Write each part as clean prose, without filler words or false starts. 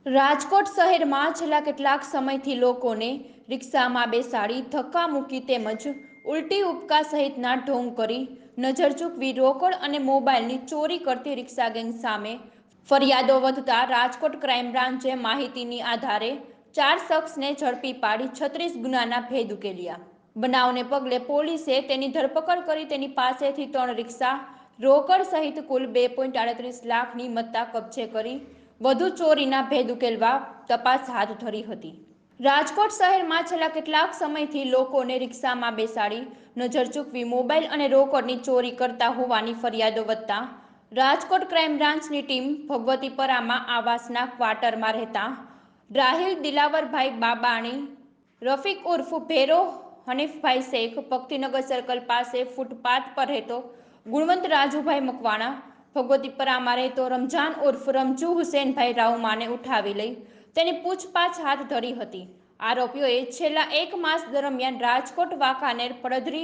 રાજકોટ શહેરમાં છેલ્લા કેટલાક સમયથી લોકોને રિક્ષામાં બેસાડી ધક્કા મૂકી તેમજ ઉલટી ઉપકા સહિતના ઢોંગ કરી નજર ચૂકવી રોકડ અને મોબાઈલની ચોરી કરતી રિક્ષા ગેંગ સામે ફરિયાદો વધતા રાજકોટ ક્રાઇમ બ્રાન્ચે માહિતીની આધારે 4 શખ્સને ઝડપી પાડી 36 ગુનાના ભેદ ઉકેલ્યા। બનાવને પગલે પોલીસે તેની ધરપકડ કરી તેની પાસેથી 3 રિક્ષા, રોકડ સહિત કુલ 2.38 લાખની મત્તા કબજે કરી વધુ ચોરીના ભેદ ઉકેલવા તપાસ હાથ ધરી હતી। રાજકોટ શહેરમાં છેલ્લા કેટલાક સમયથી લોકોને રિક્ષામાં બેસાડી નજર ચૂકવી મોબાઈલ અને રોકડની ચોરી કરતા હોવાની ફરિયાદો વધતા રાજકોટ ક્રાઇમ બ્રાન્ચની ટીમ ભગવતીપરામાં આવાસના ક્વાર્ટરમાં રહેતા રાહિલ દિલાવરભાઈ બાબાણી, રફીક ઉર્ફ ભેરો, હનીફભાઈ શેખ, ભક્તિનગર સર્કલ પાસે ફૂટપાથ પર રહેતો ગુણવંત રાજુભાઈ મકવાણા, ભગવતીપરામાં રહેતો રમજાન ઉર્ફ રમજુ હુસેનભાઈ રાઉમાને ઉઠાવી લઈ તેની પૂછપાછ હાથ ધરી હતી। આરોપીઓએ છેલ્લા 1 માસ દરમિયાન રાજકોટ વાંકાનેર પડધરી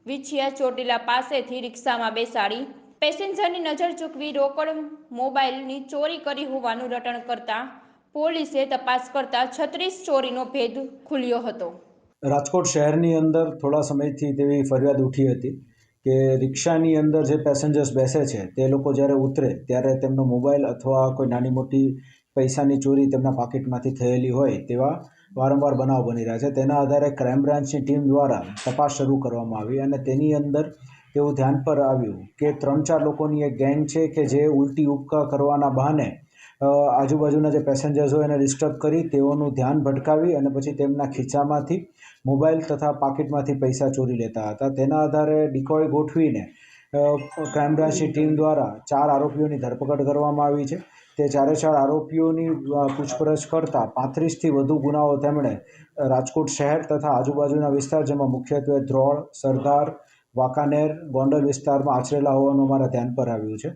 વિછિયા ચોટીલા પાસેથી રિક્ષામાં બેસાડી પેસેન્જરની નજર ચૂકવી રોકડ મોબાઈલની ચોરી કરી હોવાનું રટણ કરતા પોલીસે તપાસ કરતા 36 ચોરીનો ભેદ ખુલ્યો હતો। રાજકોટ શહેરની અંદર થોડા સમયથી તેવી ફરિયાદ ઉઠી હતી કે રિક્ષાની અંદર જે પેસેન્જર્સ બેસે છે તે લોકો જ્યારે ઉતરે ત્યારે તેમનો મોબાઈલ અથવા કોઈ નાની મોટી પૈસાની ચોરી તેમના પાકીટમાંથી થયેલી હોય તેવા વારંવાર બનાવ બની રહ્યા છે। તેના આધારે ક્રાઇમ બ્રાન્ચની ટીમ દ્વારા તપાસ શરૂ કરવામાં આવી અને તેની અંદર એવું ધ્યાન પર આવ્યું કે 3-4 લોકોની એક ગેંગ છે કે જે ઉલટી ઉપકા કરવાના બહાને આજુબાજુના જે પેસેન્જર્સ હોય એને ડિસ્ટર્બ કરી તેઓનું ધ્યાન ભટકાવી અને પછી તેમના ખીચામાંથી મોબાઈલ તથા પાકીટમાંથી પૈસા ચોરી લેતા હતા। તેના આધારે ડિકોય ગોઠવીને ક્રાઇમ બ્રાન્ચની ટીમ દ્વારા 4 આરોપીઓની ધરપકડ કરવામાં આવી છે। તે 4 આરોપીઓની પૂછપરછ કરતાં 35થી વધુ ગુનાઓ તેમણે રાજકોટ શહેર તથા આજુબાજુના વિસ્તાર જેમાં મુખ્યત્વે ધ્રોળ, સરદાર, વાંકાનેર, ગોંડલ વિસ્તારમાં આચરેલા હોવાનું અમારા ધ્યાન પર આવ્યું છે।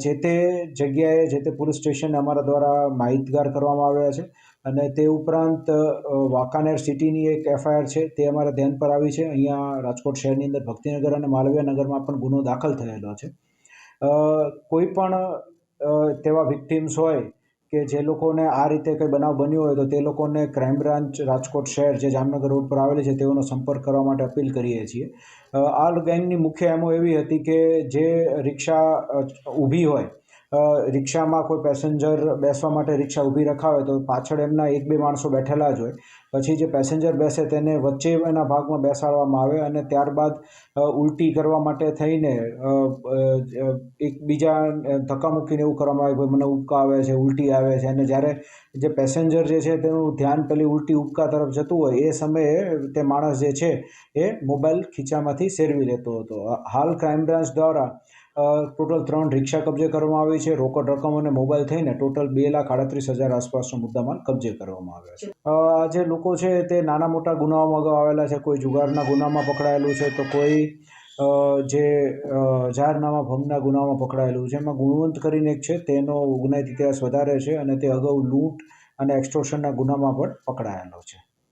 જે તે જગ્યાએ જે તે પોલીસ સ્ટેશનને અમારા દ્વારા માહિતગાર કરવામાં આવ્યા છે અને તે ઉપરાંત વાંકાનેર સિટીની એક એફઆઈઆર છે તે અમારા ધ્યાન પર આવી છે। અહીંયા રાજકોટ શહેરની અંદર ભક્તિનગર અને માલવીયા નગરમાં પણ ગુનો દાખલ થયેલો છે। કોઈ પણ તેવા વિક્ટિમ્સ હોય કે જે લોકોને આ રીતે કંઈ બનાવ બન્યો હોય તો તે લોકોને ક્રાઇમ બ્રાન્ચ રાજકોટ શહેર જે જામનગર રોડ પર આવેલી છે તેઓનો સંપર્ક કરવા માટે અપીલ કરીએ છીએ। આ ગેંગની મુખ્ય એમો એવી હતી કે જે રિક્ષા ઊભી હોય, રિક્ષામાં કોઈ પેસેન્જર બેસવા માટે રિક્ષા ઊભી રખાવે તો પાછળ એમના 1-2 માણસો બેઠેલા જ હોય, પછી જે પેસેન્જર બેસે તેને વચ્ચે એના ભાગમાં બેસાડવામાં આવે અને ત્યારબાદ ઉલટી કરવા માટે થઈને એકબીજા ધક્કા મૂકીને એવું કરવામાં આવે કે મને ઉબકા આવે છે, ઉલટી આવે છે અને જ્યારે જે પેસેન્જર જે છે તેનું ધ્યાન પેલી ઉલટી ઉબકા તરફ જતું હોય એ સમયે તે માણસ જે છે એ મોબાઈલ ખીચામાંથી સેરવી લેતો હતો। હાલ ક્રાઇમ બ્રાન્ચ દ્વારા ટોટલ 3 રિક્ષા કબજે કરવામાં આવી છે। રોકડ રકમ અને મોબાઈલ થઈને ટોટલ 2,38,000 આસપાસનો મુદ્દામાલ કબજે કરવામાં આવ્યો છે। આ જે લોકો છે તે નાના મોટા ગુનાઓમાં અગાઉ આવેલા છે। કોઈ જુગારના ગુનામાં પકડાયેલું છે તો કોઈ જે જાહેરનામા ભંગના ગુનામાં પકડાયેલું છે। એમાં ગુણવંત કરીને એક છે તેનો ગુનાહિત ઇતિહાસ વધારે છે અને તે અગાઉ લૂંટ અને એક્સટોર્શનના ગુનામાં પણ પકડાયેલો છે।